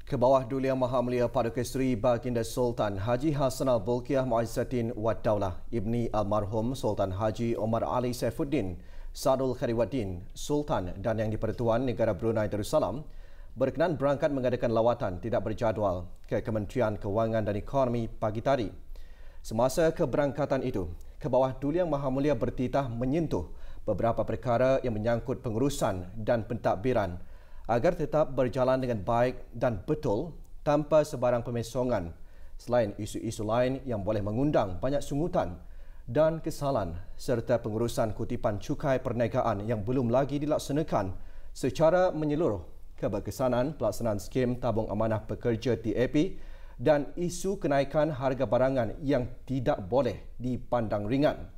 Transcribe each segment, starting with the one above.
Kebawah Duli Yang Maha Mulia Paduka Seri Baginda Sultan Haji Hassanal Bolkiah Muizzaddin Wad Daulah Ibni Almarhum Sultan Haji Omar Ali Saifuddin Sadul Khairuddin Sultan dan Yang di-Pertuan Negara Brunei Darussalam berkenan berangkat mengadakan lawatan tidak berjadual ke Kementerian Kewangan dan Ekonomi pagi tadi. Semasa keberangkatan itu, Kebawah Duli Yang Maha Mulia bertitah menyentuh beberapa perkara yang menyangkut pengurusan dan pentadbiran agar tetap berjalan dengan baik dan betul tanpa sebarang pemesongan selain isu-isu lain yang boleh mengundang banyak sungutan dan kesalahan serta pengurusan kutipan cukai perniagaan yang belum lagi dilaksanakan secara menyeluruh, keberkesanan pelaksanaan skim tabung amanah pekerja TAP dan isu kenaikan harga barangan yang tidak boleh dipandang ringan.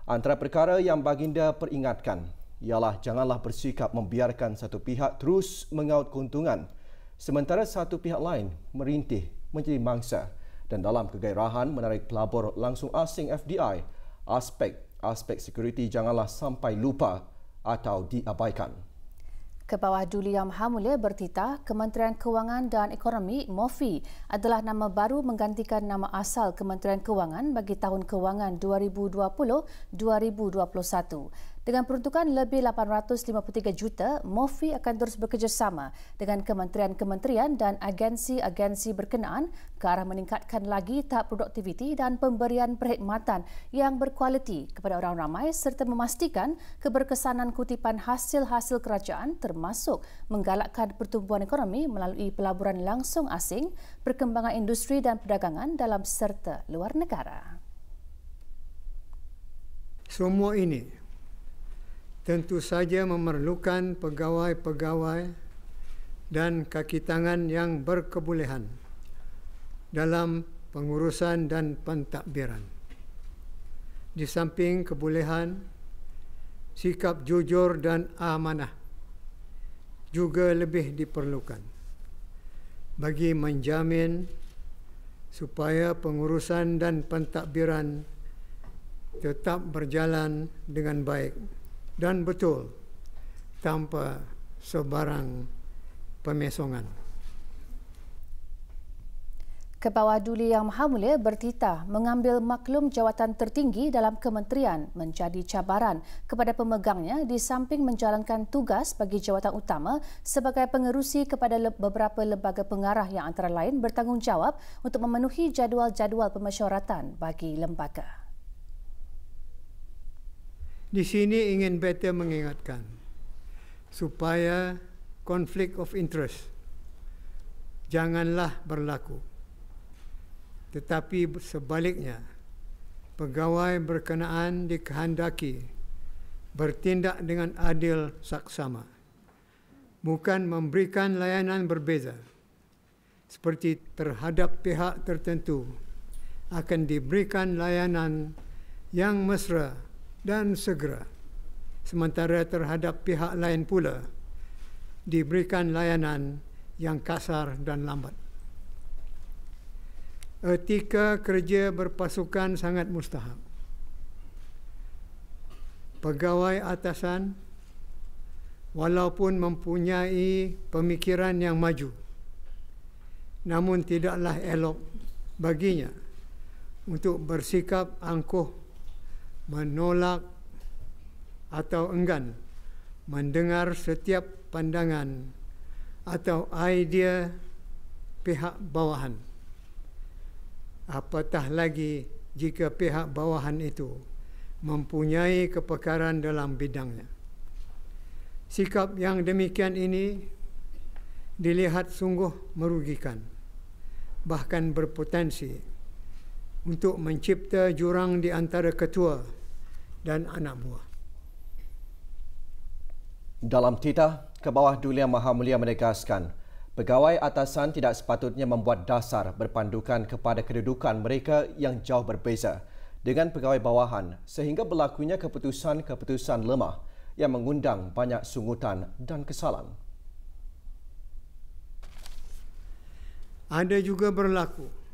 Antara perkara yang baginda peringatkan ialah janganlah bersikap membiarkan satu pihak terus mengaut keuntungan sementara satu pihak lain merintih menjadi mangsa dan dalam kegairahan menarik pelabur langsung asing FDI, aspek sekuriti janganlah sampai lupa atau diabaikan. Kebawah Duli Yang Maha Mulia bertitah Kementerian Kewangan dan Ekonomi MOFI adalah nama baru menggantikan nama asal Kementerian Kewangan bagi tahun kewangan 2020-2021. Dengan peruntukan lebih 853 juta, MOFI akan terus bekerjasama dengan kementerian-kementerian dan agensi-agensi berkenaan ke arah meningkatkan lagi tahap produktiviti dan pemberian perkhidmatan yang berkualiti kepada orang ramai serta memastikan keberkesanan kutipan hasil-hasil kerajaan termasuk menggalakkan pertumbuhan ekonomi melalui pelaburan langsung asing, perkembangan industri dan perdagangan dalam serta luar negara. Semua ini tentu saja memerlukan pegawai-pegawai dan kaki tangan yang berkebolehan dalam pengurusan dan pentadbiran. Di samping kebolehan, sikap jujur dan amanah juga lebih diperlukan bagi menjamin supaya pengurusan dan pentadbiran tetap berjalan dengan baik dan betul tanpa sebarang pemesongan. Kebawah Duli Yang Maha Mulia bertitah mengambil maklum jawatan tertinggi dalam kementerian menjadi cabaran kepada pemegangnya di samping menjalankan tugas bagi jawatan utama sebagai pengerusi kepada beberapa lembaga pengarah yang antara lain bertanggungjawab untuk memenuhi jadual-jadual pemesyuaratan bagi lembaga. Di sini ingin beta mengingatkan supaya konflik of interest janganlah berlaku. Tetapi sebaliknya, pegawai berkenaan dikehendaki bertindak dengan adil saksama, bukan memberikan layanan berbeza seperti terhadap pihak tertentu akan diberikan layanan yang mesra dan segera, sementara terhadap pihak lain pula diberikan layanan yang kasar dan lambat. Etika kerja berpasukan sangat mustahab. Pegawai atasan walaupun mempunyai pemikiran yang maju, namun tidaklah elok baginya untuk bersikap angkuh, menolak atau enggan mendengar setiap pandangan atau idea pihak bawahan. Apatah lagi jika pihak bawahan itu mempunyai kepakaran dalam bidangnya. Sikap yang demikian ini dilihat sungguh merugikan, bahkan berpotensi untuk mencipta jurang di antara ketua dan anak buah. Dalam titah, Kebawah Duli Yang Maha Mulia menegaskan, pegawai atasan tidak sepatutnya membuat dasar berpandukan kepada kedudukan mereka yang jauh berbeza dengan pegawai bawahan sehingga berlakunya keputusan-keputusan lemah yang mengundang banyak sungutan dan kesalahan. Ada juga berlaku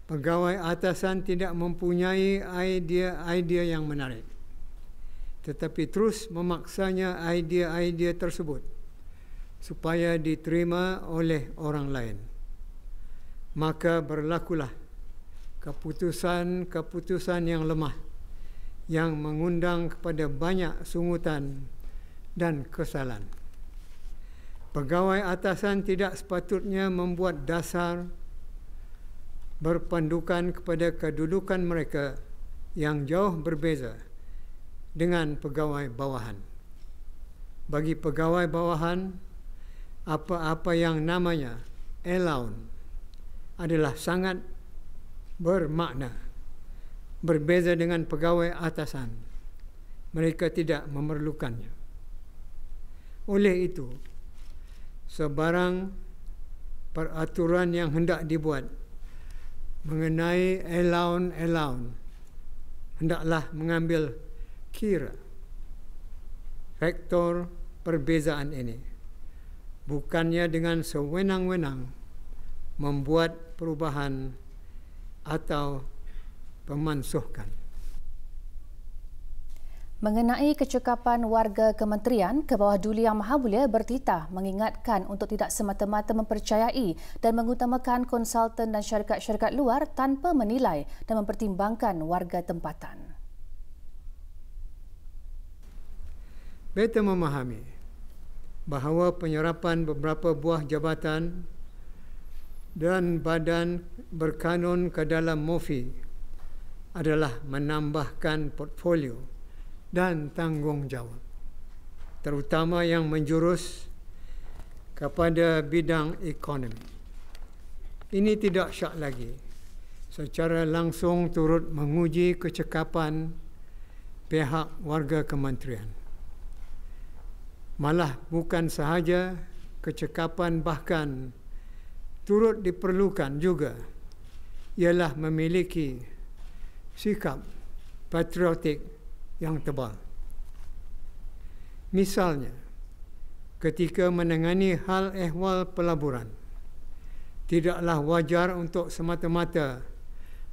pegawai atasan tidak mempunyai idea-idea yang menarik, tetapi terus memaksanya idea-idea tersebut supaya diterima oleh orang lain. Maka berlakulah keputusan-keputusan yang lemah yang mengundang kepada banyak sungutan dan kesalahan. Pegawai atasan tidak sepatutnya membuat dasar berpandukan kepada kedudukan mereka yang jauh berbeza dengan pegawai bawahan. Bagi pegawai bawahan, apa-apa yang namanya allowance adalah sangat bermakna. Berbeza dengan pegawai atasan, mereka tidak memerlukannya. Oleh itu, sebarang peraturan yang hendak dibuat mengenai allowance hendaklah mengambil kira faktor perbezaan ini, bukannya dengan sewenang-wenang membuat perubahan atau pemansuhkan. Mengenai kecekapan warga kementerian, Kebawah Duli Yang Maha Mulia bertitah mengingatkan untuk tidak semata-mata mempercayai dan mengutamakan konsultan dan syarikat-syarikat luar tanpa menilai dan mempertimbangkan warga tempatan. Beta memahami bahawa penyerapan beberapa buah jabatan dan badan berkanun ke dalam MOFI adalah menambahkan portfolio dan tanggungjawab, terutama yang menjurus kepada bidang ekonomi. Ini tidak syak lagi secara langsung turut menguji kecekapan pihak warga kementerian. Malah bukan sahaja kecekapan, bahkan turut diperlukan juga ialah memiliki sikap patriotik yang tebal. Misalnya, ketika menangani hal ehwal pelaburan, tidaklah wajar untuk semata-mata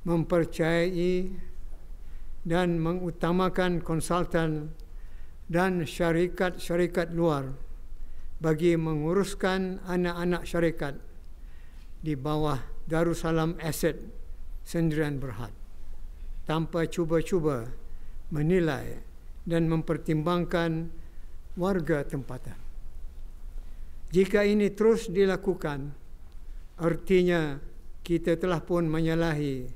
mempercayai dan mengutamakan konsultan dan syarikat-syarikat luar bagi menguruskan anak-anak syarikat di bawah Darussalam Asset Sendirian Berhad, tanpa cuba-cuba menilai dan mempertimbangkan warga tempatan. Jika ini terus dilakukan, artinya kita telah pun menyalahi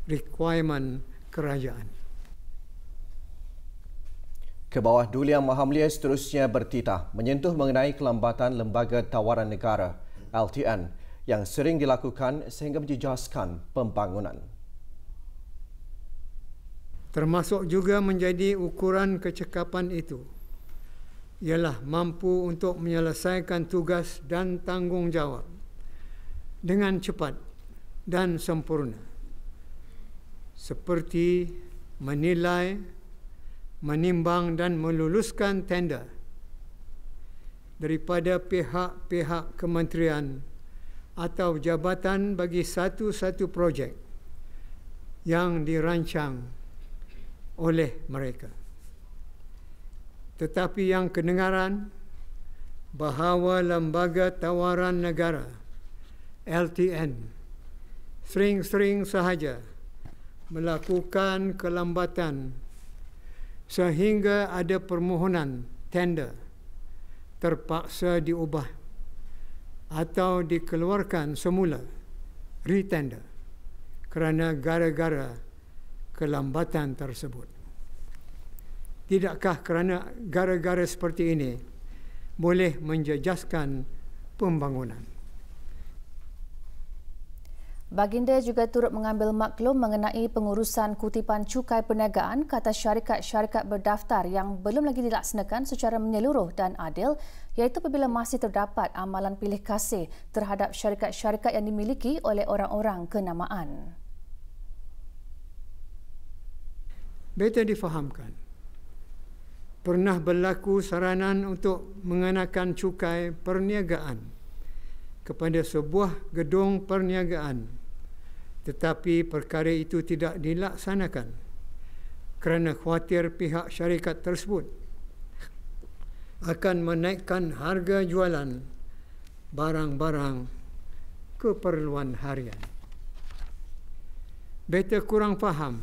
requirement kerajaan. Kebawah Duli Yang Maha Mulia seterusnya bertitah menyentuh mengenai kelambatan Lembaga Tawaran Negara LTN yang sering dilakukan sehingga menjejaskan pembangunan. Termasuk juga menjadi ukuran kecekapan itu ialah mampu untuk menyelesaikan tugas dan tanggungjawab dengan cepat dan sempurna, seperti menilai, menimbang dan meluluskan tender daripada pihak-pihak kementerian atau jabatan bagi satu-satu projek yang dirancang oleh mereka. Tetapi yang kedengaran bahawa Lembaga Tawaran Negara LTN sering-sering sahaja melakukan kelambatan sehingga ada permohonan tender terpaksa diubah atau dikeluarkan semula retender kerana gara-gara kelambatan tersebut. Tidakkah kerana gara-gara seperti ini boleh menjejaskan pembangunan? Baginda juga turut mengambil maklum mengenai pengurusan kutipan cukai perniagaan ke atas syarikat-syarikat berdaftar yang belum lagi dilaksanakan secara menyeluruh dan adil, iaitu apabila masih terdapat amalan pilih kasih terhadap syarikat-syarikat yang dimiliki oleh orang-orang kenamaan. Beta difahamkan, pernah berlaku saranan untuk mengenakan cukai perniagaan kepada sebuah gedung perniagaan, tetapi perkara itu tidak dilaksanakan kerana khawatir pihak syarikat tersebut akan menaikkan harga jualan barang-barang keperluan harian. Beta kurang faham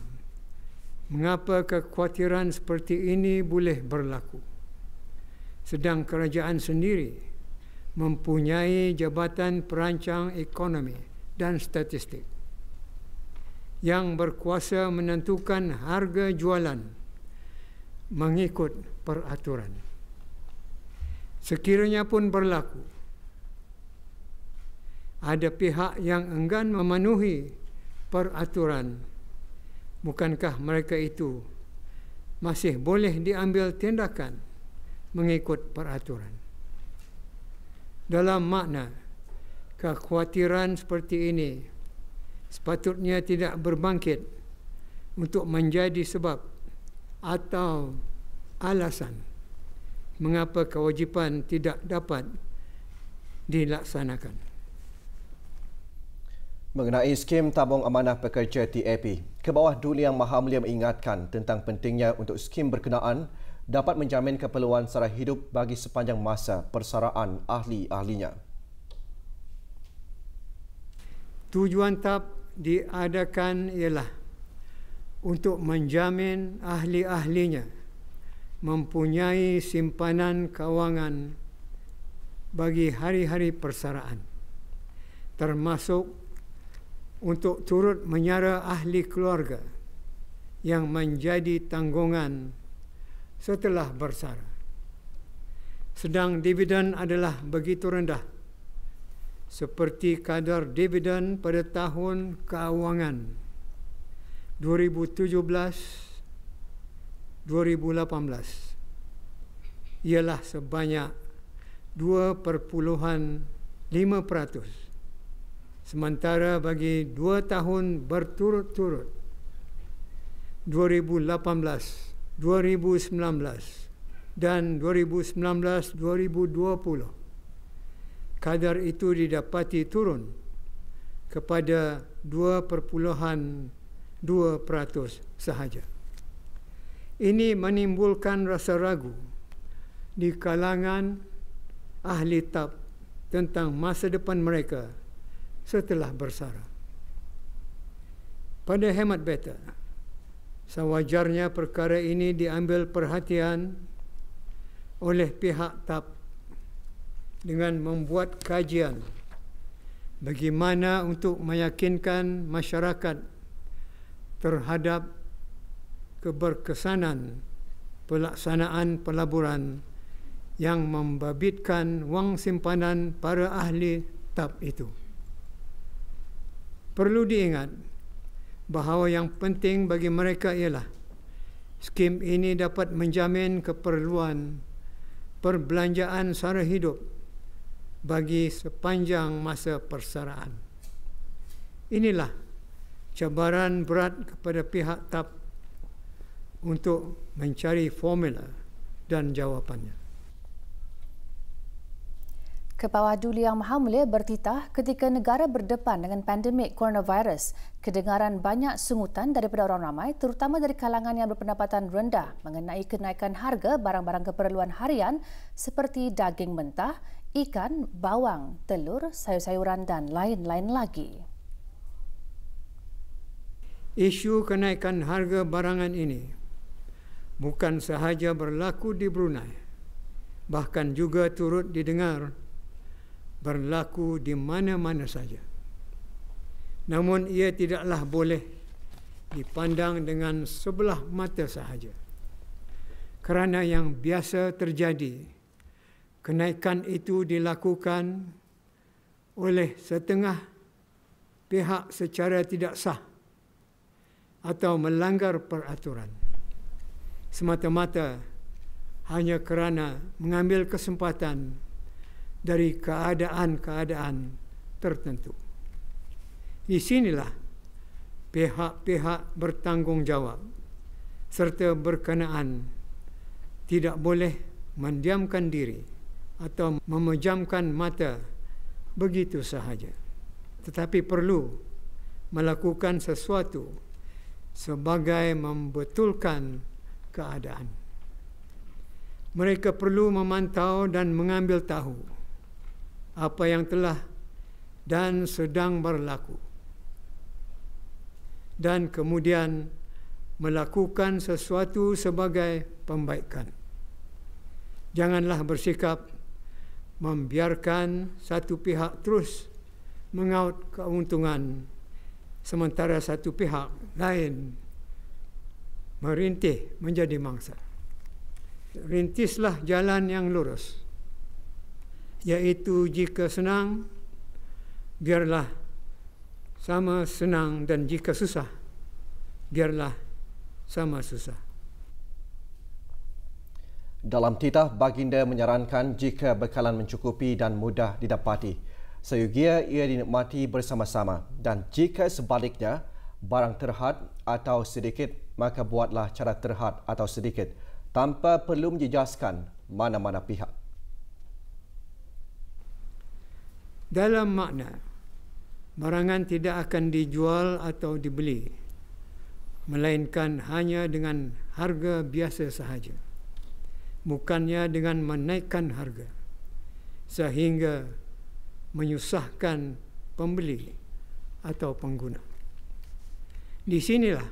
mengapa kekhawatiran seperti ini boleh berlaku, sedang kerajaan sendiri mempunyai Jabatan Perancang Ekonomi dan Statistik yang berkuasa menentukan harga jualan mengikut peraturan. Sekiranya pun berlaku, ada pihak yang enggan memenuhi peraturan, bukankah mereka itu masih boleh diambil tindakan mengikut peraturan? Dalam makna, kekhawatiran seperti ini sepatutnya tidak berbangkit untuk menjadi sebab atau alasan mengapa kewajipan tidak dapat dilaksanakan. Mengenai skim tabung amanah pekerja TAP, Kebawah Duli Yang Maha Mulia mengingatkan tentang pentingnya untuk skim berkenaan dapat menjamin keperluan sara hidup bagi sepanjang masa persaraan ahli-ahlinya. Tujuan TAP diadakan ialah untuk menjamin ahli-ahlinya mempunyai simpanan kewangan bagi hari-hari persaraan, termasuk untuk turut menyara ahli keluarga yang menjadi tanggungan setelah bersara. Sedang dividen adalah begitu rendah, seperti kadar dividen pada tahun kewangan 2017-2018 ialah sebanyak 2.5%. Sementara bagi 2 tahun berturut-turut 2018, 2019 dan 2019-2020 kadar itu didapati turun kepada 2.2% sahaja. Ini menimbulkan rasa ragu di kalangan ahli TAP tentang masa depan mereka setelah bersara. Pada hemat beta, sewajarnya perkara ini diambil perhatian oleh pihak TAP dengan membuat kajian bagaimana untuk meyakinkan masyarakat terhadap keberkesanan pelaksanaan pelaburan yang membabitkan wang simpanan para ahli TAP itu. Perlu diingat bahawa yang penting bagi mereka ialah skim ini dapat menjamin keperluan perbelanjaan sara hidup bagi sepanjang masa persaraan. Inilah cabaran berat kepada pihak TAP untuk mencari formula dan jawapannya. Kebawah Duli Yang Maha Mulia bertitah ketika negara berdepan dengan pandemik coronavirus, kedengaran banyak sungutan daripada orang ramai, terutama dari kalangan yang berpendapatan rendah mengenai kenaikan harga barang-barang keperluan harian seperti daging mentah, ikan, bawang, telur, sayur-sayuran dan lain-lain lagi. Isu kenaikan harga barangan ini bukan sahaja berlaku di Brunei, bahkan juga turut didengar berlaku di mana-mana saja. Namun ia tidaklah boleh dipandang dengan sebelah mata sahaja. Kerana yang biasa terjadi, kenaikan itu dilakukan oleh setengah pihak secara tidak sah atau melanggar peraturan, semata-mata hanya kerana mengambil kesempatan dari keadaan-keadaan tertentu. Di sinilah pihak-pihak bertanggungjawab serta berkenaan tidak boleh mendiamkan diri atau memejamkan mata begitu sahaja, tetapi perlu melakukan sesuatu sebagai membetulkan keadaan. Mereka perlu memantau dan mengambil tahu apa yang telah dan sedang berlaku, dan kemudian melakukan sesuatu sebagai pembaikan. Janganlah bersikap membiarkan satu pihak terus mengaut keuntungan sementara satu pihak lain merintih menjadi mangsa. Rintislah jalan yang lurus, iaitu jika senang, biarlah sama senang, dan jika susah, biarlah sama susah. Dalam titah, baginda menyarankan jika bekalan mencukupi dan mudah didapati, seyogia ia dinikmati bersama-sama, dan jika sebaliknya barang terhad atau sedikit, maka buatlah cara terhad atau sedikit tanpa perlu menjejaskan mana-mana pihak. Dalam makna, barangan tidak akan dijual atau dibeli, melainkan hanya dengan harga biasa sahaja, bukannya dengan menaikkan harga sehingga menyusahkan pembeli atau pengguna. Di sinilah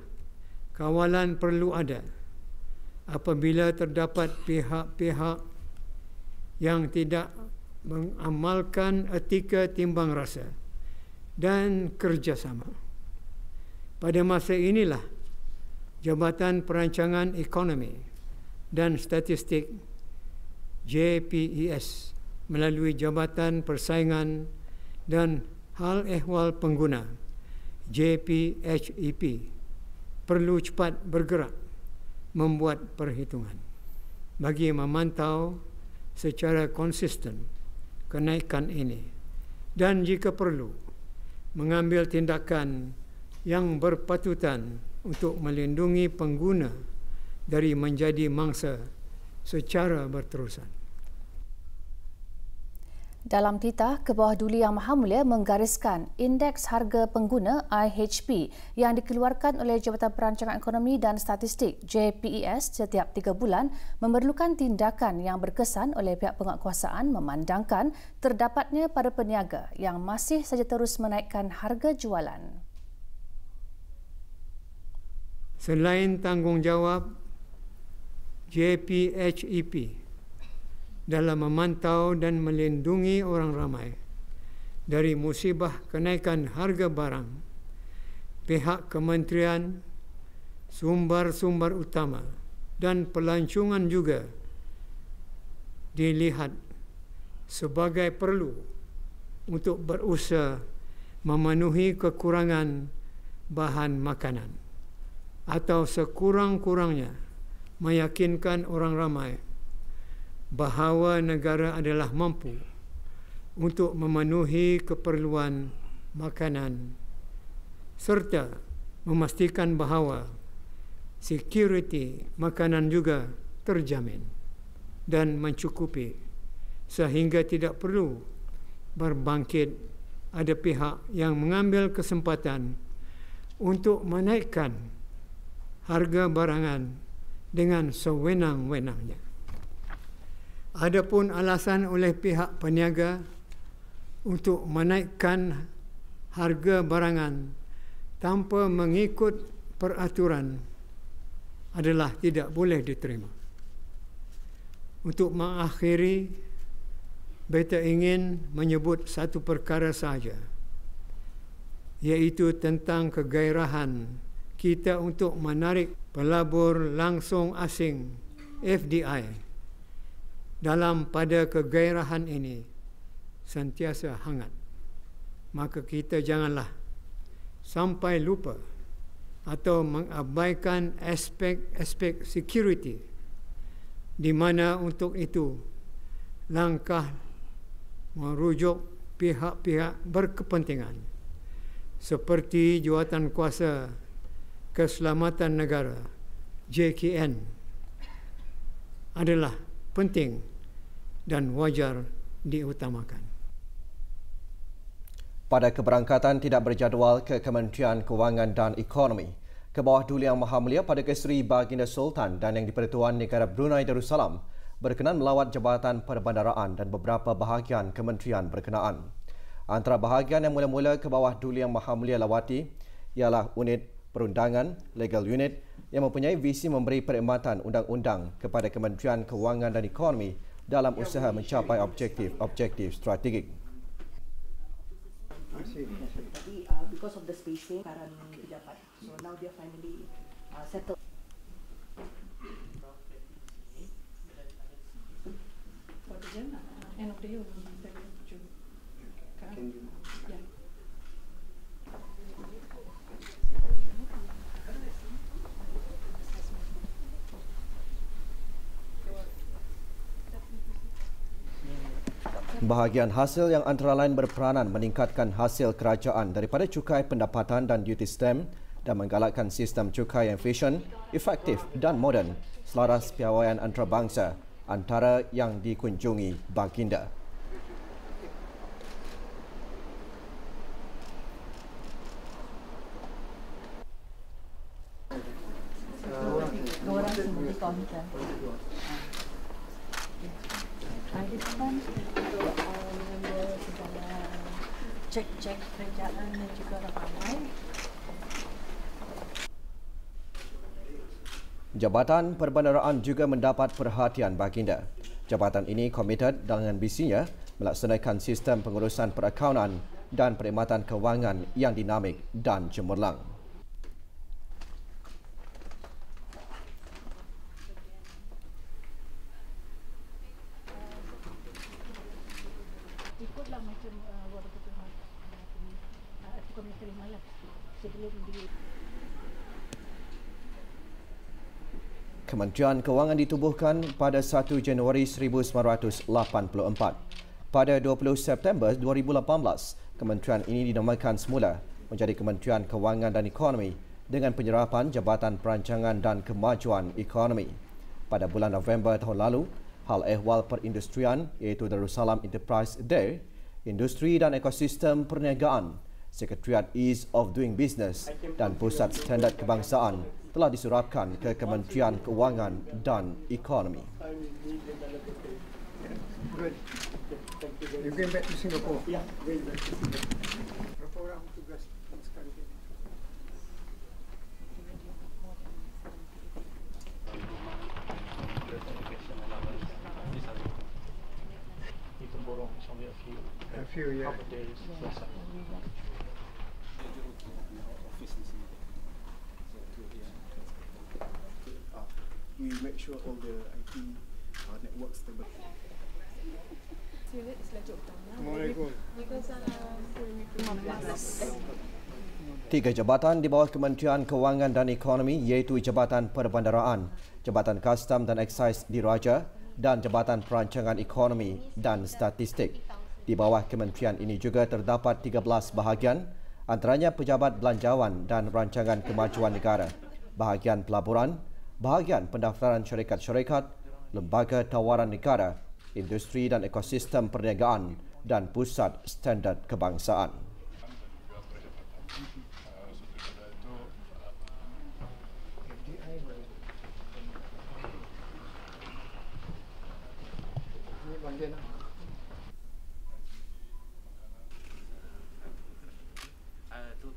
kawalan perlu ada apabila terdapat pihak-pihak yang tidak mengamalkan etika timbang rasa dan kerjasama. Pada masa inilah Jabatan Perancangan Ekonomi dan Statistik JPES melalui Jabatan Persaingan dan Hal Ehwal Pengguna JPHEP perlu cepat bergerak membuat perhitungan bagi memantau secara konsisten kenaikan ini, dan jika perlu mengambil tindakan yang berpatutan untuk melindungi pengguna dari menjadi mangsa secara berterusan. Dalam titah, Kebawah Duli Yang Maha Mulia menggariskan Indeks Harga Pengguna IHP yang dikeluarkan oleh Jabatan Perancangan Ekonomi dan Statistik JPES setiap 3 bulan memerlukan tindakan yang berkesan oleh pihak penguatkuasaan memandangkan terdapatnya para peniaga yang masih saja terus menaikkan harga jualan. Selain tanggungjawab JPHEP dalam memantau dan melindungi orang ramai dari musibah kenaikan harga barang, pihak kementerian, sumber-sumber utama dan pelancongan juga dilihat sebagai perlu untuk berusaha memenuhi kekurangan bahan makanan atau sekurang-kurangnya meyakinkan orang ramai bahawa negara adalah mampu untuk memenuhi keperluan makanan serta memastikan bahawa security makanan juga terjamin dan mencukupi sehingga tidak perlu berbangkit ada pihak yang mengambil kesempatan untuk menaikkan harga barangan dengan sewenang-wenangnya. Adapun alasan oleh pihak peniaga untuk menaikkan harga barangan tanpa mengikut peraturan adalah tidak boleh diterima. Untuk mengakhiri, beta ingin menyebut satu perkara sahaja, iaitu tentang kegairahan kita untuk menarik pelabur langsung asing FDI. Dalam pada kegairahan ini sentiasa hangat, maka kita janganlah sampai lupa atau mengabaikan aspek security, di mana untuk itu langkah merujuk pihak-pihak berkepentingan seperti Jawatankuasa Keselamatan Negara JKN adalah penting dan wajar diutamakan. Pada keberangkatan tidak berjadual ke Kementerian Kewangan dan Ekonomi, Kebawah Duli Yang Maha Mulia Perdana Menteri Baginda Sultan dan Yang di-Pertuan Negara Brunei Darussalam berkenan melawat Jabatan Perbandaraan dan beberapa bahagian kementerian berkenaan. Antara bahagian yang mula-mula ke bawah Duli Yang Maha Mulia lawati ialah unit perundangan, legal unit yang mempunyai visi memberi perkhidmatan undang-undang kepada Kementerian Kewangan dan Ekonomi dalam usaha mencapai objektif strategik. Because of the spacing, sekarang pejabat. So now they are finally settled. For the end of the year, June. Yeah. Bahagian hasil yang antara lain berperanan meningkatkan hasil kerajaan daripada cukai pendapatan dan duty stamp dan menggalakkan sistem cukai yang efisien, efektif dan moden selaras piawaian antarabangsa antara yang dikunjungi Baginda. Orang semua di kaunter. Ada kan segala cek kerjaan dan juga ramai. Jabatan Perbandaraan juga mendapat perhatian Baginda. Jabatan ini komited dengan visinya melaksanakan sistem pengurusan perakaunan dan perkhidmatan kewangan yang dinamik dan cemerlang. Ikutlah macam kami terima lah sebelum di Kementerian Kewangan ditubuhkan pada 1 Januari 1984. Pada 20 September 2018, kementerian ini dinamakan semula menjadi Kementerian Kewangan dan Ekonomi dengan penyerapan Jabatan Perancangan dan Kemajuan Ekonomi. Pada bulan November tahun lalu, hal ehwal perindustrian iaitu Darussalam Enterprise Day, Industri dan Ekosistem Perniagaan, Sekretariat Ease of Doing Business dan Pusat Standard Kebangsaan telah disurapkan ke Kementerian Kewangan dan Ekonomi. Good. You're going back to Singapore? Yeah, going back to Singapore. Berapa orang tugas sekali ini? Itu borong sampai a few yeah. couple days. We make sure all the IT networks stable. Assalamualaikum. Tiga jabatan di bawah Kementerian Kewangan dan Ekonomi iaitu Jabatan Perbandaraan, Jabatan Kastam dan Eksais Diraja dan Jabatan Perancangan Ekonomi dan Statistik. Di bawah kementerian ini juga terdapat 13 bahagian, antaranya Pejabat Belanjawan dan Rancangan Kemajuan Negara, Bahagian Pelaburan, Bahagian Pendaftaran Syarikat-Syarikat, Lembaga Tawaran Negara, Industri dan Ekosistem Perniagaan dan Pusat Standard Kebangsaan.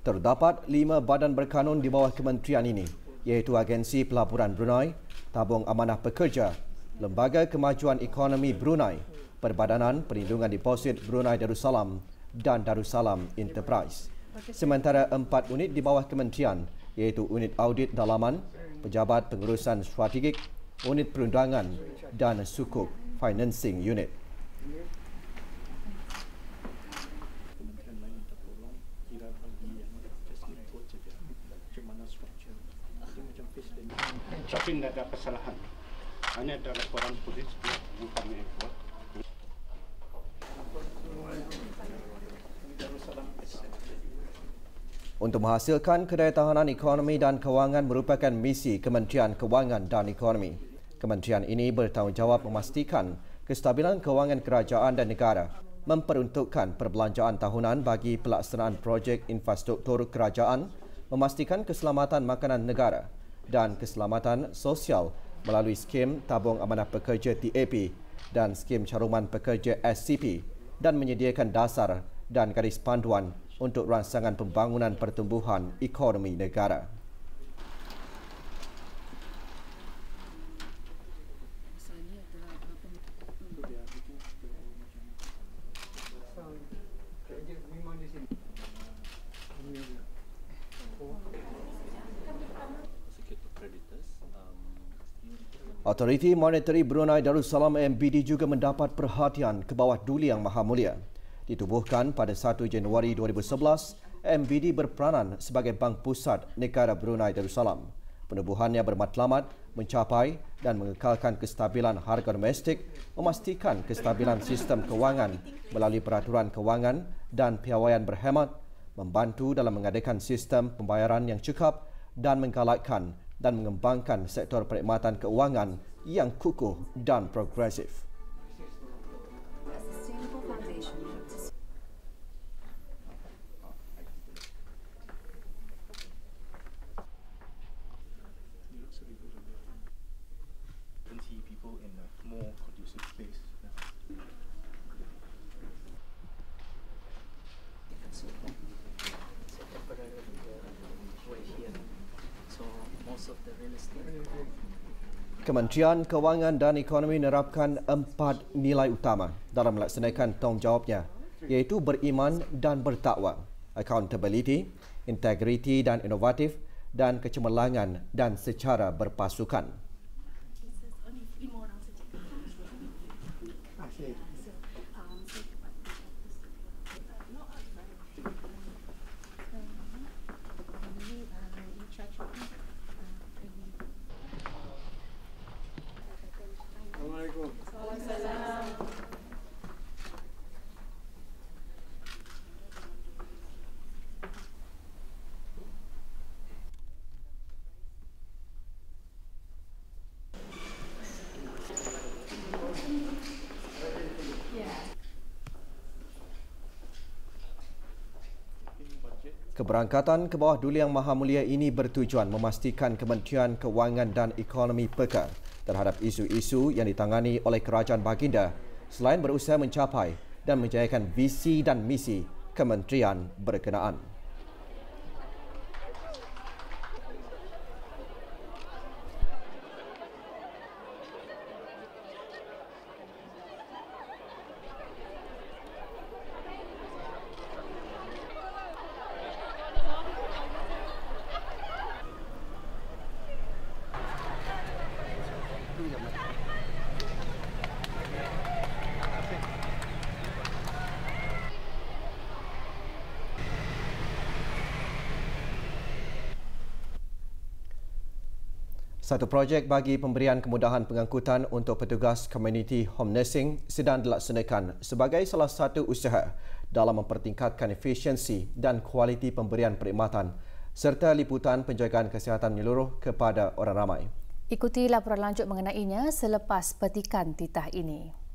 Terdapat 5 badan berkanun di bawah kementerian ini, iaitu Agensi Pelaburan Brunei, Tabung Amanah Pekerja, Lembaga Kemajuan Ekonomi Brunei, Perbadanan Perlindungan Deposit Brunei Darussalam dan Darussalam Enterprise. Sementara 4 unit di bawah kementerian, iaitu Unit Audit Dalaman, Pejabat Pengurusan Strategik, Unit Perundangan dan Sukuk Financing Unit. Kementerian lain minta tolong kira bagi yang just input saja macam mana structure. Dia macam face dan tapi tidak ada kesalahan. Hanya ada laporan polis yang kami buat. Untuk menghasilkan kedayantahanan ekonomi dan kewangan merupakan misi Kementerian Kewangan dan Ekonomi. Kementerian ini bertanggungjawab memastikan kestabilan kewangan kerajaan dan negara, memperuntukkan perbelanjaan tahunan bagi pelaksanaan projek infrastruktur kerajaan, memastikan keselamatan makanan negara dan keselamatan sosial melalui skim Tabung Amanah Pekerja TAP dan skim Caruman Pekerja SCP dan menyediakan dasar dan garis panduan untuk rancangan pembangunan pertumbuhan ekonomi negara. Autoriti Monetary Brunei Darussalam MBD juga mendapat perhatian ke bawah Duli Yang Maha Mulia. Ditubuhkan pada 1 Januari 2011, MBD berperanan sebagai Bank Pusat Negara Brunei Darussalam. Penubuhannya bermatlamat mencapai dan mengekalkan kestabilan harga domestik, memastikan kestabilan sistem kewangan melalui peraturan kewangan dan piawaian berhemat, membantu dalam mengadakan sistem pembayaran yang cekap dan menggalakkan dan mengembangkan sektor perkhidmatan keuangan yang kukuh dan progresif. Kementerian Kewangan dan Ekonomi menerapkan 4 nilai utama dalam melaksanakan tanggungjawabnya, iaitu beriman dan bertakwa, accountability, integriti dan inovatif, dan kecemerlangan dan secara berpasukan. Keberangkatan ke bawah Duli Yang Maha Mulia ini bertujuan memastikan Kementerian Kewangan dan Ekonomi peka terhadap isu-isu yang ditangani oleh Kerajaan Baginda selain berusaha mencapai dan menjayakan visi dan misi kementerian berkenaan. Satu projek bagi pemberian kemudahan pengangkutan untuk petugas komuniti home nursing sedang dilaksanakan sebagai salah satu usaha dalam mempertingkatkan efisiensi dan kualiti pemberian perkhidmatan serta liputan penjagaan kesihatan menyeluruh kepada orang ramai. Ikuti laporan lanjut mengenainya selepas petikan titah ini.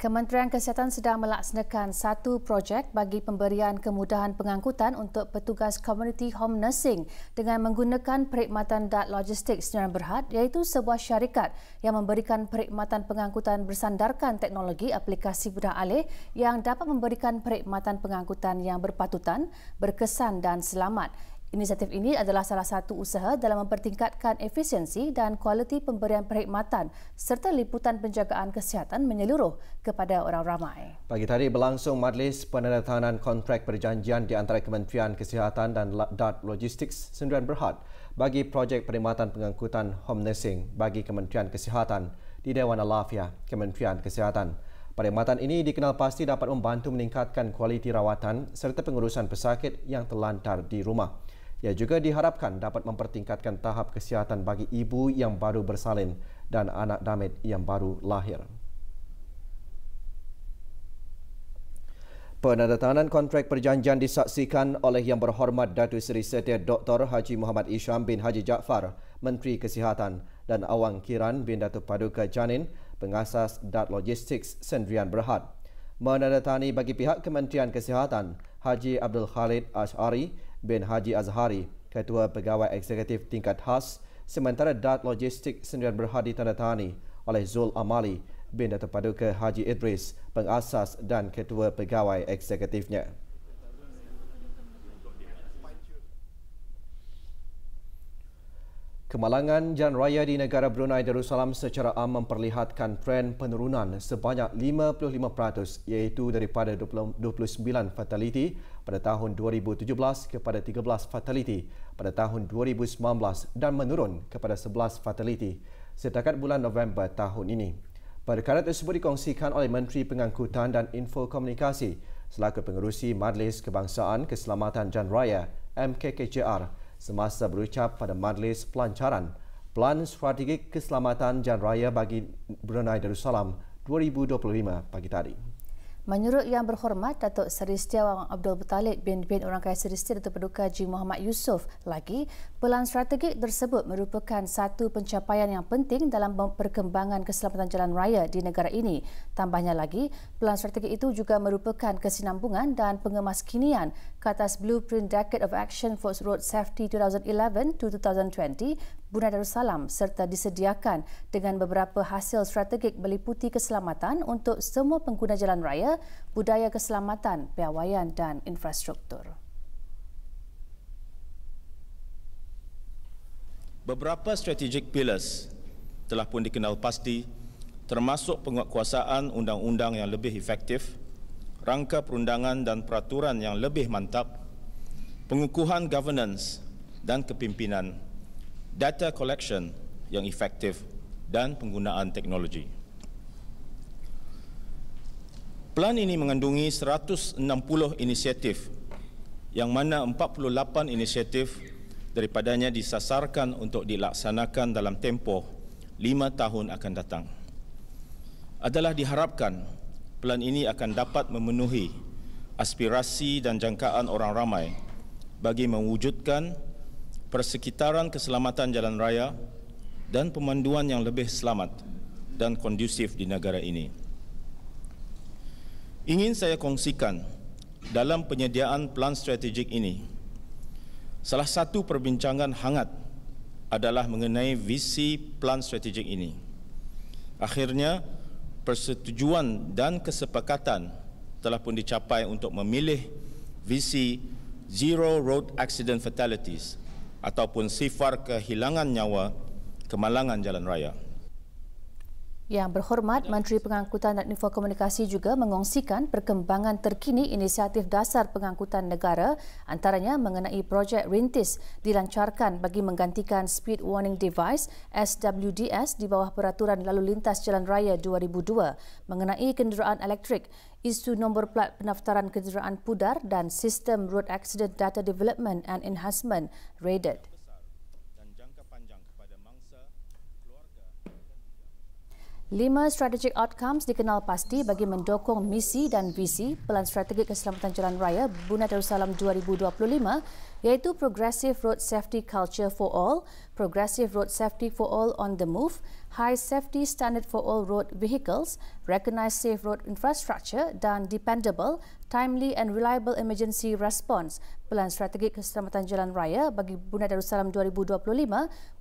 Kementerian Kesihatan sedang melaksanakan satu projek bagi pemberian kemudahan pengangkutan untuk petugas community home nursing dengan menggunakan perkhidmatan DAT Logistics Sdn Bhd, iaitu sebuah syarikat yang memberikan perkhidmatan pengangkutan bersandarkan teknologi aplikasi mudah alih yang dapat memberikan perkhidmatan pengangkutan yang berpatutan, berkesan dan selamat. Inisiatif ini adalah salah satu usaha dalam mempertingkatkan efisiensi dan kualiti pemberian perkhidmatan serta liputan penjagaan kesihatan menyeluruh kepada orang ramai. Pagi tadi berlangsung majlis penandatanganan kontrak perjanjian di antara Kementerian Kesihatan dan DAT Logistics Sdn Bhd bagi projek perkhidmatan pengangkutan home nursing bagi Kementerian Kesihatan di Dewan Alafiah Kementerian Kesihatan. Perkhidmatan ini dikenal pasti dapat membantu meningkatkan kualiti rawatan serta pengurusan pesakit yang terlantar di rumah. Ia juga diharapkan dapat mempertingkatkan tahap kesihatan bagi ibu yang baru bersalin dan anak damit yang baru lahir. Penandatanganan kontrak perjanjian disaksikan oleh Yang Berhormat Datuk Seri Setia Dr. Haji Muhammad Isham bin Haji Jaafar Menteri Kesihatan, dan Awang Kiran bin Datuk Paduka Janin, pengasas DAT Logistics Sendirian Berhad. Menandatangani bagi pihak Kementerian Kesihatan, Haji Abdul Khalid Ash'ari bin Haji Azhari, Ketua Pegawai Eksekutif Tingkat Khas, sementara DAT Logistics Sendirian Berhad ditandatangani oleh Zul Amali bin Datuk Paduka Haji Idris, pengasas dan Ketua Pegawai Eksekutifnya. Kemalangan jalan raya di negara Brunei Darussalam secara am memperlihatkan tren penurunan sebanyak 55% iaitu daripada 29 fataliti pada tahun 2017 kepada 13 fataliti pada tahun 2019 dan menurun kepada 11 fataliti setakat bulan November tahun ini. Perkara tersebut dikongsikan oleh Menteri Pengangkutan dan Infokomunikasi selaku pengerusi Majlis Kebangsaan Keselamatan Jalan Raya MKKJR semasa berucap pada Majlis Pelancaran Plan Strategik Keselamatan Jalan Raya bagi Brunei Darussalam 2025 pagi tadi. Menurut Yang Berhormat Datuk Seri Setia Wang Abdul Muttalib bin Orang Kaya Seri Setia Datuk Paduka Haji Muhammad Yusof lagi, pelan strategik tersebut merupakan satu pencapaian yang penting dalam perkembangan keselamatan jalan raya di negara ini. Tambahnya lagi, pelan strategik itu juga merupakan kesinambungan dan pengemaskinian ke atas Blueprint Decade of Action for Road Safety 2011 to 2020 Brunei Darussalam serta disediakan dengan beberapa hasil strategik meliputi keselamatan untuk semua pengguna jalan raya, budaya keselamatan, piawaian dan infrastruktur. Beberapa strategic pillars telah pun dikenal pasti, termasuk penguatkuasaan undang-undang yang lebih efektif, rangka perundangan dan peraturan yang lebih mantap, pengukuhan governance dan kepimpinan, data collection yang efektif dan penggunaan teknologi. Plan ini mengandungi 160 inisiatif yang mana 48 inisiatif daripadanya disasarkan untuk dilaksanakan dalam tempoh 5 tahun akan datang. Adalah diharapkan plan ini akan dapat memenuhi aspirasi dan jangkaan orang ramai bagi mewujudkan persekitaran keselamatan jalan raya dan pemanduan yang lebih selamat dan kondusif di negara ini. Ingin saya kongsikan dalam penyediaan plan strategik ini, salah satu perbincangan hangat adalah mengenai visi plan strategik ini. Akhirnya, persetujuan dan kesepakatan telah pun dicapai untuk memilih visi Zero Road Accident Fatalities ataupun sifar kehilangan nyawa kemalangan jalan raya. Yang Berhormat Menteri Pengangkutan dan Infokomunikasi juga mengongsikan perkembangan terkini inisiatif dasar pengangkutan negara, antaranya mengenai projek rintis dilancarkan bagi menggantikan Speed Warning Device SWDS di bawah Peraturan Lalu Lintas Jalan Raya 2002, mengenai kenderaan elektrik, isu nombor plat pendaftaran kenderaan pudar dan sistem Road Accident Data Development and Enhancement RADED. 5 strategic outcomes dikenal pasti bagi mendukung misi dan visi Pelan Strategik Keselamatan Jalan Raya Brunei Darussalam 2025 iaitu Progressive Road Safety Culture for All, Progressive Road Safety for All on the Move, High Safety Standard for All Road Vehicles, Recognized Safe Road Infrastructure dan Dependable, Timely and Reliable Emergency Response. Pelan Strategik Keselamatan Jalan Raya bagi Brunei Darussalam 2025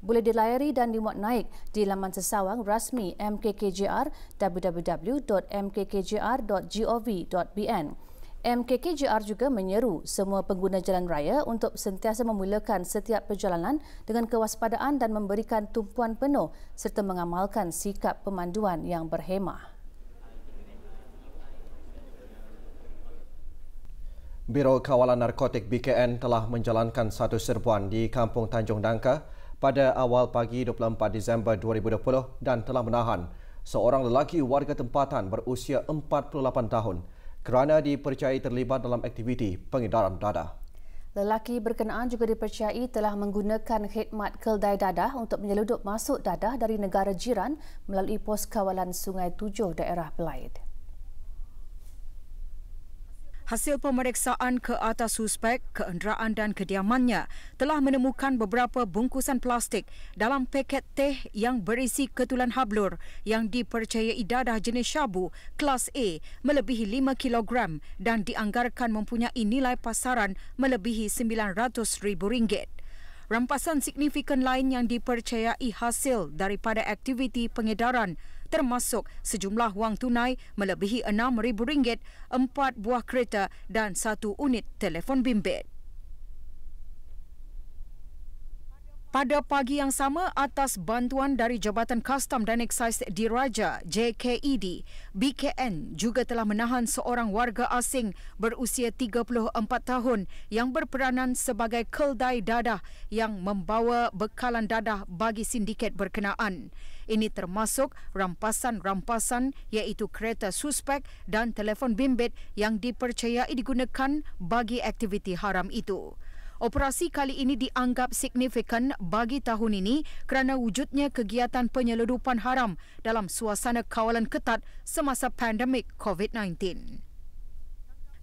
boleh dilayari dan dimuat naik di laman sesawang rasmi MKKJR www.mkkjr.gov.bn. MKKJR juga menyeru semua pengguna jalan raya untuk sentiasa memulakan setiap perjalanan dengan kewaspadaan dan memberikan tumpuan penuh serta mengamalkan sikap pemanduan yang berhemah. Biro Kawalan Narkotik BKN telah menjalankan satu serbuan di Kampung Tanjung Dangka pada awal pagi 24 Disember 2020 dan telah menahan seorang lelaki warga tempatan berusia 48 tahun kerana dipercayai terlibat dalam aktiviti pengedaran dadah. Lelaki berkenaan juga dipercayai telah menggunakan khidmat keldai dadah untuk menyeludup masuk dadah dari negara jiran melalui pos kawalan Sungai Tujuh daerah Belaid. Hasil pemeriksaan ke atas suspek, kenderaan dan kediamannya telah menemukan beberapa bungkusan plastik dalam paket teh yang berisi ketulan hablur yang dipercayai dadah jenis syabu kelas A melebihi 5 kg dan dianggarkan mempunyai nilai pasaran melebihi RM900,000. Rampasan signifikan lain yang dipercayai hasil daripada aktiviti pengedaran termasuk sejumlah wang tunai melebihi RM6,000, 4 buah kereta dan 1 unit telefon bimbit. Pada pagi yang sama, atas bantuan dari Jabatan Kastam dan Eksais Diraja JKED, BKN juga telah menahan seorang warga asing berusia 34 tahun yang berperanan sebagai keldai dadah yang membawa bekalan dadah bagi sindiket berkenaan. Ini termasuk rampasan-rampasan iaitu kereta suspek dan telefon bimbit yang dipercayai digunakan bagi aktiviti haram itu. Operasi kali ini dianggap signifikan bagi tahun ini kerana wujudnya kegiatan penyeludupan haram dalam suasana kawalan ketat semasa pandemik COVID-19.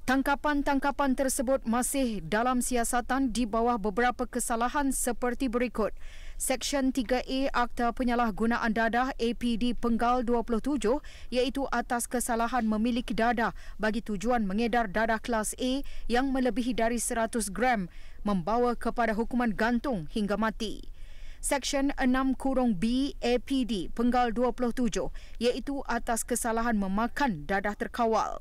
Tangkapan-tangkapan tersebut masih dalam siasatan di bawah beberapa kesalahan seperti berikut. Seksyen 3A Akta Penyalahgunaan Dadah APD Penggal 27 iaitu atas kesalahan memiliki dadah bagi tujuan mengedar dadah kelas A yang melebihi dari 100 gram membawa kepada hukuman gantung hingga mati. Seksyen 6-B APD Penggal 27 iaitu atas kesalahan memakan dadah terkawal.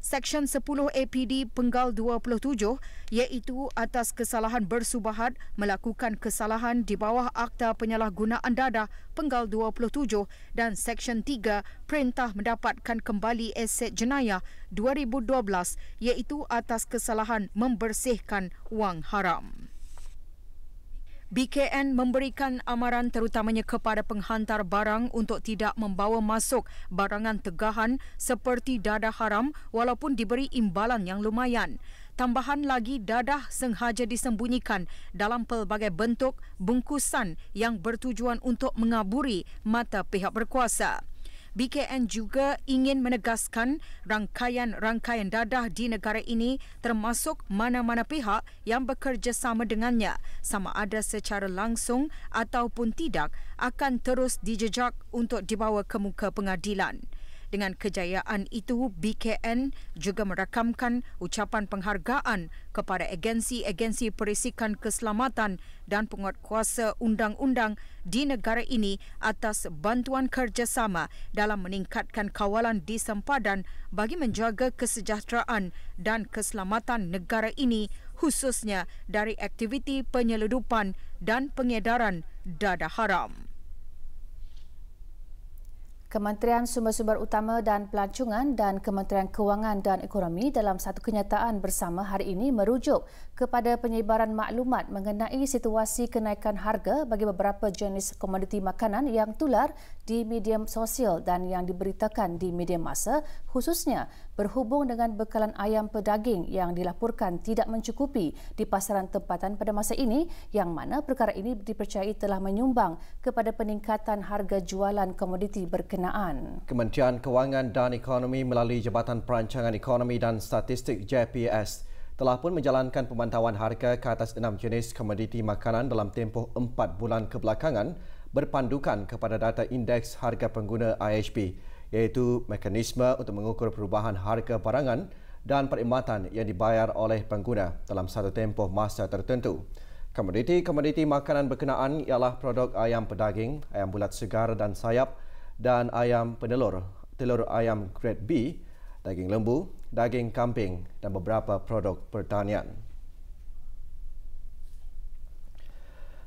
Seksyen 10 APD Penggal 27 iaitu atas kesalahan bersubahat melakukan kesalahan di bawah Akta Penyalahgunaan Dadah Penggal 27 dan Seksyen 3 Perintah Mendapatkan Kembali Aset Jenayah 2012 iaitu atas kesalahan membersihkan wang haram. BKN memberikan amaran terutamanya kepada penghantar barang untuk tidak membawa masuk barangan tegahan seperti dadah haram walaupun diberi imbalan yang lumayan. Tambahan lagi, dadah sengaja disembunyikan dalam pelbagai bentuk bungkusan yang bertujuan untuk mengaburi mata pihak berkuasa. BKN juga ingin menegaskan rangkaian-rangkaian dadah di negara ini termasuk mana-mana pihak yang bekerjasama dengannya sama ada secara langsung ataupun tidak akan terus dijejak untuk dibawa ke muka pengadilan. Dengan kejayaan itu, BKN juga merakamkan ucapan penghargaan kepada agensi-agensi perisikan keselamatan dan penguatkuasa undang-undang di negara ini atas bantuan kerjasama dalam meningkatkan kawalan di sempadan bagi menjaga kesejahteraan dan keselamatan negara ini khususnya dari aktiviti penyeludupan dan pengedaran dadah haram. Kementerian Sumber-Sumber Utama dan Pelancongan dan Kementerian Kewangan dan Ekonomi dalam satu kenyataan bersama hari ini merujuk kepada penyebaran maklumat mengenai situasi kenaikan harga bagi beberapa jenis komoditi makanan yang tular di media sosial dan yang diberitakan di media masa, khususnya berhubung dengan bekalan ayam pedaging yang dilaporkan tidak mencukupi di pasaran tempatan pada masa ini, yang mana perkara ini dipercayai telah menyumbang kepada peningkatan harga jualan komoditi berkenaan. Kementerian Kewangan dan Ekonomi melalui Jabatan Perancangan Ekonomi dan Statistik JPS telah pun menjalankan pemantauan harga ke atas 6 jenis komoditi makanan dalam tempoh 4 bulan kebelakangan berpandukan kepada data indeks harga pengguna IHP, iaitu mekanisme untuk mengukur perubahan harga barangan dan perkhidmatan yang dibayar oleh pengguna dalam satu tempoh masa tertentu. Komoditi-komoditi makanan berkenaan ialah produk ayam pedaging, ayam bulat segar dan sayap dan ayam penelur, telur ayam grade B, daging lembu, daging kambing dan beberapa produk pertanian.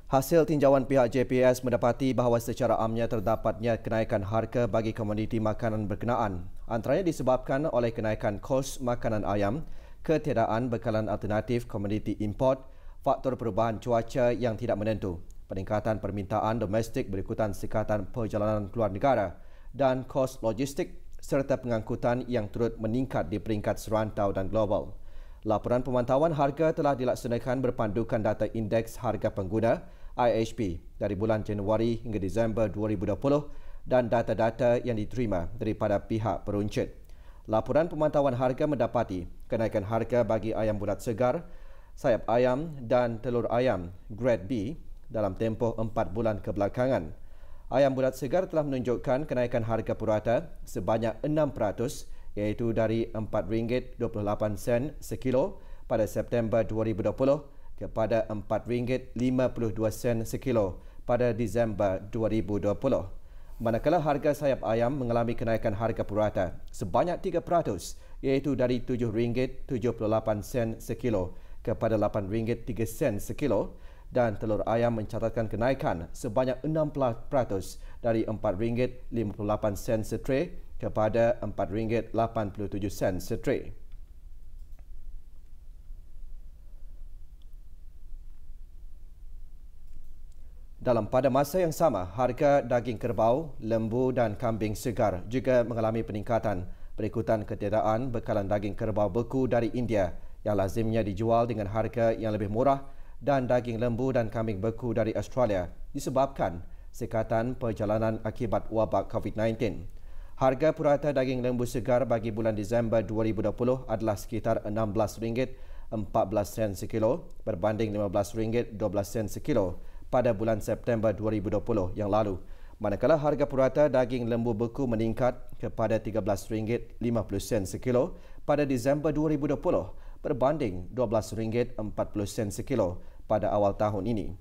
Hasil tinjauan pihak JPS mendapati bahawa secara amnya terdapatnya kenaikan harga bagi komoditi makanan berkenaan, antaranya disebabkan oleh kenaikan kos makanan ayam, ketiadaan bekalan alternatif komoditi import, faktor perubahan cuaca yang tidak menentu, peningkatan permintaan domestik berikutan sekatan perjalanan keluar negara dan kos logistik serta pengangkutan yang turut meningkat di peringkat serantau dan global. Laporan pemantauan harga telah dilaksanakan berpandukan data indeks harga pengguna IHP dari bulan Januari hingga Disember 2020 dan data-data yang diterima daripada pihak peruncit. Laporan pemantauan harga mendapati kenaikan harga bagi ayam bulat segar, sayap ayam dan telur ayam grade B dalam tempoh 4 bulan kebelakangan. Ayam bulat segar telah menunjukkan kenaikan harga purata sebanyak 6%, iaitu dari RM4.28 sekilo pada September 2020 kepada RM4.52 sekilo pada Disember 2020. Manakala harga sayap ayam mengalami kenaikan harga purata sebanyak 3%, iaitu dari RM7.78 sekilo kepada RM8.03 sekilo, dan telur ayam mencatatkan kenaikan sebanyak 16% dari RM4.58 setray kepada RM4.87 setray. Dalam pada masa yang sama, harga daging kerbau, lembu dan kambing segar juga mengalami peningkatan berikutan ketiadaan bekalan daging kerbau beku dari India yang lazimnya dijual dengan harga yang lebih murah, dan daging lembu dan kambing beku dari Australia disebabkan sekatan perjalanan akibat wabak COVID-19. Harga purata daging lembu segar bagi bulan Disember 2020 adalah sekitar RM16.14 sekilo berbanding RM15.12 sekilo pada bulan September 2020 yang lalu. Manakala harga purata daging lembu beku meningkat kepada RM13.50 sekilo pada Disember 2020 berbanding RM12.40 sekilo pada awal tahun ini.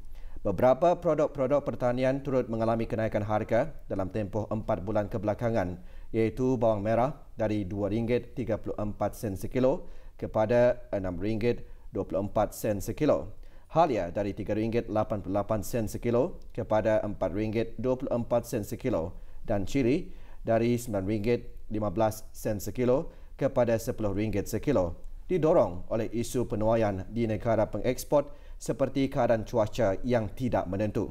Beberapa produk-produk pertanian turut mengalami kenaikan harga dalam tempoh 4 bulan kebelakangan, iaitu bawang merah dari RM2.34 sekilo kepada RM6.24 sekilo, halia dari RM3.88 sekilo kepada RM4.24 sekilo, dan cili dari RM9.15 sekilo kepada RM10 sekilo, didorong oleh isu penuaian di negara pengeksport seperti keadaan cuaca yang tidak menentu.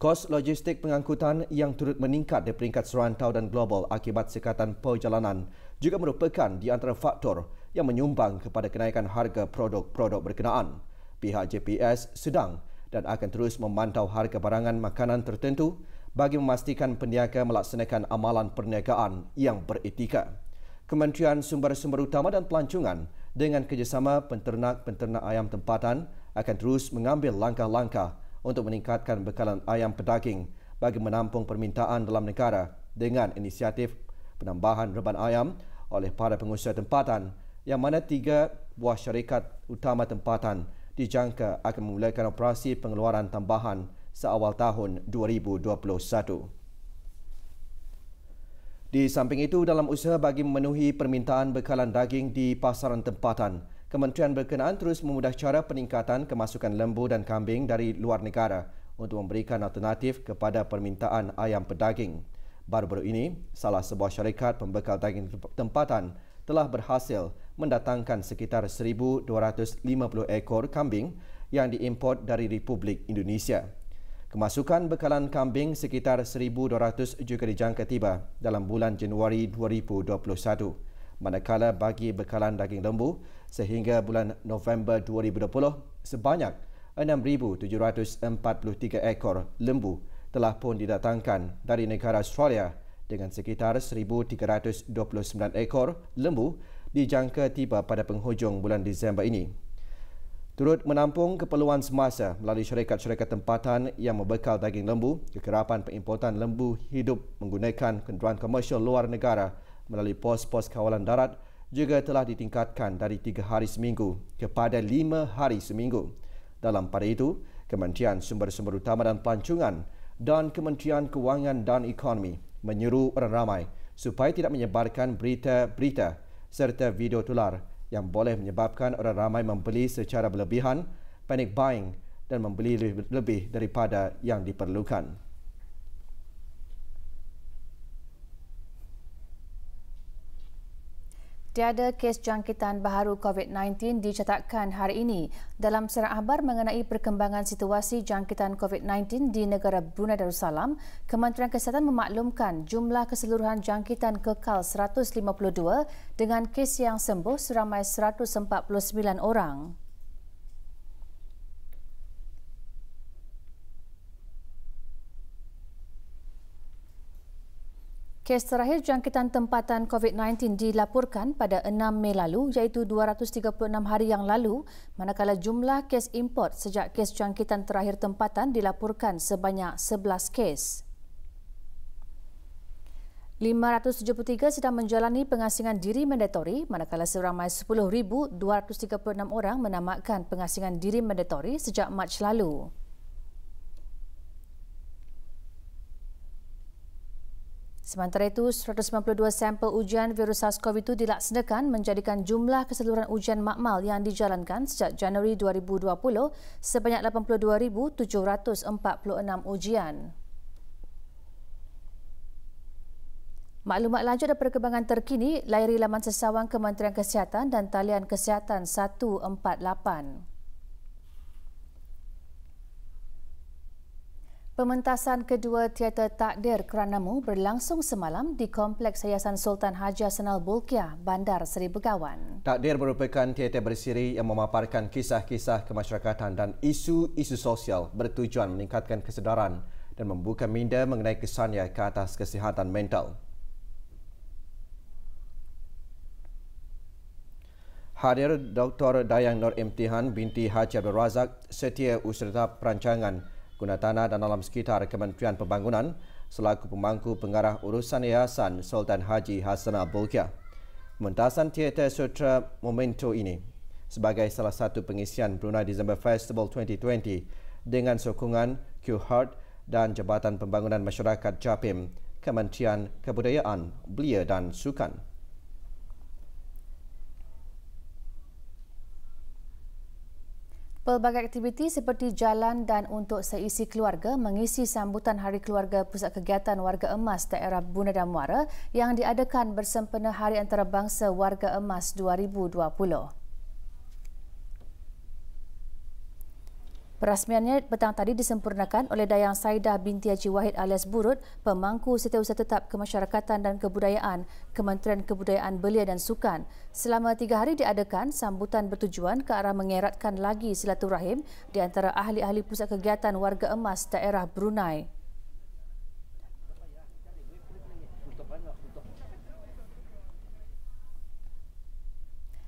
Kos logistik pengangkutan yang turut meningkat di peringkat serantau dan global akibat sekatan perjalanan juga merupakan di antara faktor yang menyumbang kepada kenaikan harga produk-produk berkenaan. Pihak JPS sedang dan akan terus memantau harga barangan makanan tertentu bagi memastikan peniaga melaksanakan amalan perniagaan yang beretika. Kementerian Sumber-Sumber Utama dan Pelancongan dengan kerjasama penternak-penternak ayam tempatan akan terus mengambil langkah-langkah untuk meningkatkan bekalan ayam pedaging bagi menampung permintaan dalam negara dengan inisiatif penambahan reban ayam oleh para pengusaha tempatan, yang mana 3 buah syarikat utama tempatan dijangka akan memulakan operasi pengeluaran tambahan seawal tahun 2021. Di samping itu, dalam usaha bagi memenuhi permintaan bekalan daging di pasaran tempatan, Kementerian berkenaan terus memudah cara peningkatan kemasukan lembu dan kambing dari luar negara untuk memberikan alternatif kepada permintaan ayam pedaging. Baru-baru ini, salah sebuah syarikat pembekal daging tempatan telah berhasil mendatangkan sekitar 1,250 ekor kambing yang diimport dari Republik Indonesia. Kemasukan bekalan kambing sekitar 1,200 juga dijangka tiba dalam bulan Januari 2021. Manakala bagi bekalan daging lembu, sehingga bulan November 2020, sebanyak 6,743 ekor lembu telah pun didatangkan dari negara Australia, dengan sekitar 1,329 ekor lembu dijangka tiba pada penghujung bulan Disember ini. Turut menampung keperluan semasa melalui syarikat-syarikat tempatan yang membekal daging lembu, kekerapan pengimportan lembu hidup menggunakan kenderaan komersial luar negara melalui pos-pos kawalan darat juga telah ditingkatkan dari 3 hari seminggu kepada 5 hari seminggu. Dalam pada itu, Kementerian Sumber-Sumber Utama dan Pelancongan dan Kementerian Kewangan dan Ekonomi menyeru orang ramai supaya tidak menyebarkan berita-berita serta video tular yang boleh menyebabkan orang ramai membeli secara berlebihan, panic buying dan membeli lebih daripada yang diperlukan. Tiada kes jangkitan baharu COVID-19 dicatatkan hari ini. Dalam serang khabar mengenai perkembangan situasi jangkitan COVID-19 di negara Brunei Darussalam, Kementerian Kesihatan memaklumkan jumlah keseluruhan jangkitan kekal 152 dengan kes yang sembuh seramai 149 orang. Kes terakhir jangkitan tempatan COVID-19 dilaporkan pada 6 Mei lalu iaitu 236 hari yang lalu, manakala jumlah kes import sejak kes jangkitan terakhir tempatan dilaporkan sebanyak 11 kes. 573 sedang menjalani pengasingan diri mandatori, manakala seramai 10,236 orang menamatkan pengasingan diri mandatori sejak Mac lalu. Sementara itu, 192 sampel ujian virus SARS-CoV-2 dilaksanakan menjadikan jumlah keseluruhan ujian makmal yang dijalankan sejak Januari 2020 sebanyak 82,746 ujian. Maklumat lanjut dan perkembangan terkini layari laman sesawang Kementerian Kesihatan dan talian Kesihatan 148. Pementasan kedua teater Takdir Keranamu berlangsung semalam di Kompleks Yayasan Sultan Haji Hassanal Bolkiah, Bandar Seri Begawan. Takdir merupakan teater bersiri yang memaparkan kisah-kisah kemasyarakatan dan isu-isu sosial bertujuan meningkatkan kesedaran dan membuka minda mengenai kesannya ke atas kesihatan mental. Hadir Dr. Dayang Nur Imtihan binti Haji Abdul Razak, Setiausaha Perancangan Guna Tanah dan Alam Sekitar Kementerian Pembangunan selaku pemangku pengarah urusan Yayasan Sultan Haji Hassanal Bolkiah. Pementasan teater sutra Memento ini sebagai salah satu pengisian Brunei December Festival 2020 dengan sokongan QHeart dan Jabatan Pembangunan Masyarakat Japim, Kementerian Kebudayaan, Belia dan Sukan. Pelbagai aktiviti seperti jalan dan untuk seisi keluarga mengisi sambutan Hari Keluarga Pusat Kegiatan Warga Emas Daerah Buna dan Muara yang diadakan bersempena Hari Antarabangsa Warga Emas 2020. Perasmiannya petang tadi disempurnakan oleh Dayang Saidah binti Haji Wahid alias Burut, pemangku Setiausaha Tetap Kemasyarakatan dan Kebudayaan, Kementerian Kebudayaan Belia dan Sukan. Selama 3 hari diadakan, sambutan bertujuan ke arah mengeratkan lagi silaturahim di antara ahli-ahli pusat kegiatan warga emas daerah Brunei.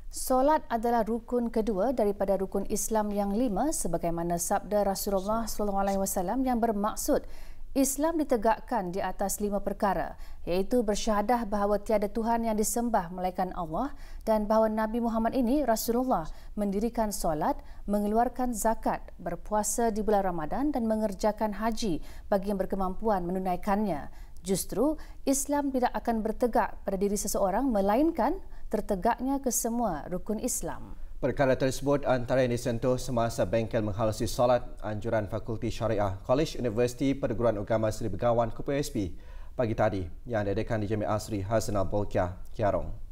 Solat adalah rukun kedua daripada rukun Islam yang 5 sebagaimana sabda Rasulullah SAW yang bermaksud Islam ditegakkan di atas 5 perkara, iaitu bersyahadah bahawa tiada Tuhan yang disembah melainkan Allah dan bahawa Nabi Muhammad ini Rasulullah, mendirikan solat, mengeluarkan zakat, berpuasa di bulan Ramadan dan mengerjakan haji bagi yang berkemampuan menunaikannya. Justru Islam tidak akan bertegak pada diri seseorang melainkan tertegaknya kesemua rukun Islam. Perkara tersebut antara yang disentuh semasa bengkel menghalasi solat anjuran Fakulti Syariah College Universiti Perguruan Agama Seri Begawan KPSB pagi tadi yang diadakan di Jami' Asri Hassanal Bolkiah, Kiarong.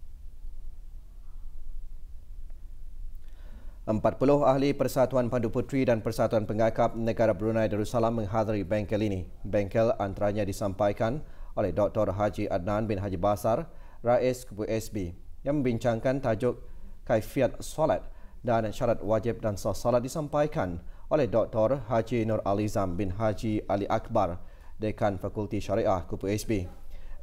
40 ahli Persatuan Pandu Puteri dan Persatuan Pengakap Negara Brunei Darussalam menghadiri bengkel ini. Bengkel antaranya disampaikan oleh Dr. Haji Adnan bin Haji Basar, Rais KPSB, yang membincangkan tajuk kaifiat solat dan syarat wajib dan sah solat disampaikan oleh Dr. Haji Nur Alizam bin Haji Ali Akbar, Dekan Fakulti Syariah KPSB.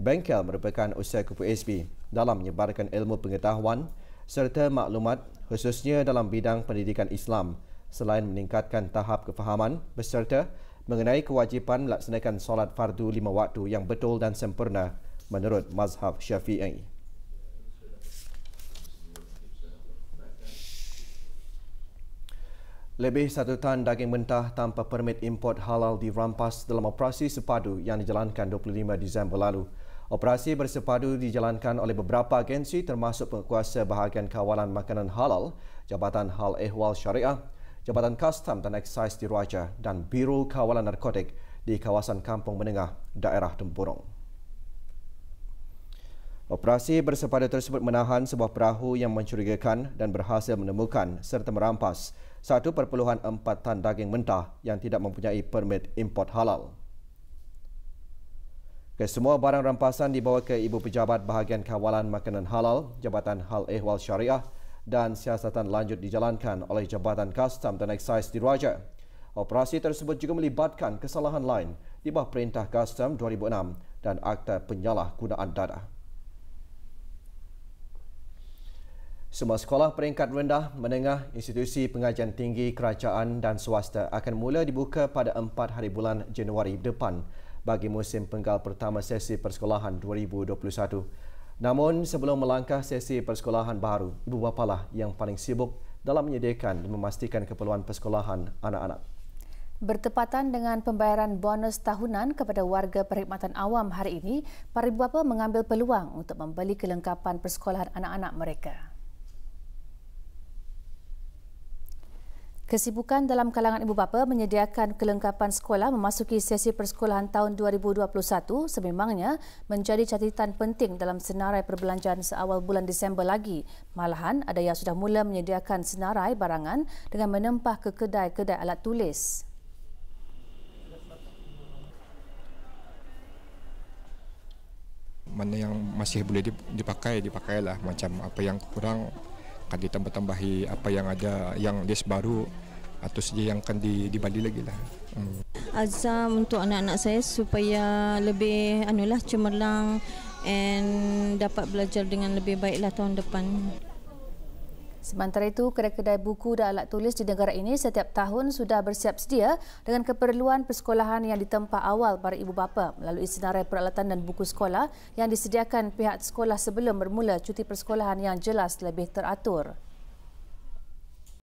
Bengkel merupakan usaha KPSB dalam menyebarkan ilmu pengetahuan serta maklumat khususnya dalam bidang pendidikan Islam selain meningkatkan tahap kefahaman beserta mengenai kewajipan melaksanakan solat fardu 5 waktu yang betul dan sempurna menurut mazhab Syafi'i. Lebih 1 tan daging mentah tanpa permit import halal dirampas dalam operasi sepadu yang dijalankan 25 Disember lalu. Operasi bersepadu dijalankan oleh beberapa agensi termasuk penguasa bahagian kawalan makanan halal, Jabatan Hal Ehwal Syariah, Jabatan Kastam dan Eksais Diraja dan Biro Kawalan Narkotik di kawasan Kampung Menengah, daerah Tempurung. Operasi bersepadu tersebut menahan sebuah perahu yang mencurigakan dan berhasil menemukan serta merampas 1.4 tan daging mentah yang tidak mempunyai permit import halal. Kesemua barang rampasan dibawa ke Ibu Pejabat Bahagian Kawalan Makanan Halal, Jabatan Hal Ehwal Syariah dan siasatan lanjut dijalankan oleh Jabatan Kastam dan Eksais Diraja. Operasi tersebut juga melibatkan kesalahan lain di bawah Perintah Kastam 2006 dan akta penyalahgunaan dana. Semua sekolah peringkat rendah, menengah, institusi pengajian tinggi, kerajaan dan swasta akan mula dibuka pada 4 hari bulan Januari depan bagi musim penggal pertama sesi persekolahan 2021. Namun, sebelum melangkah sesi persekolahan baru, ibu bapalah yang paling sibuk dalam menyediakan dan memastikan keperluan persekolahan anak-anak. Bertepatan dengan pembayaran bonus tahunan kepada warga perkhidmatan awam hari ini, para ibu bapa mengambil peluang untuk membeli kelengkapan persekolahan anak-anak mereka. Kesibukan dalam kalangan ibu bapa menyediakan kelengkapan sekolah memasuki sesi persekolahan tahun 2021 sememangnya menjadi catatan penting dalam senarai perbelanjaan seawal bulan Disember lagi. Malahan ada yang sudah mula menyediakan senarai barangan dengan menempah ke kedai-kedai alat tulis. Mana yang masih boleh dipakailah, macam apa yang kurang akan ditambah-tambahi, apa yang ada yang list baru atau saja yang akan dibali lagi lah. Azam untuk anak-anak saya supaya lebih cemerlang and dapat belajar dengan lebih baiklah tahun depan. Sementara itu, kedai-kedai buku dan alat tulis di negara ini setiap tahun sudah bersiap sedia dengan keperluan persekolahan yang ditempa awal para ibu bapa melalui senarai peralatan dan buku sekolah yang disediakan pihak sekolah sebelum bermula cuti persekolahan yang jelas lebih teratur.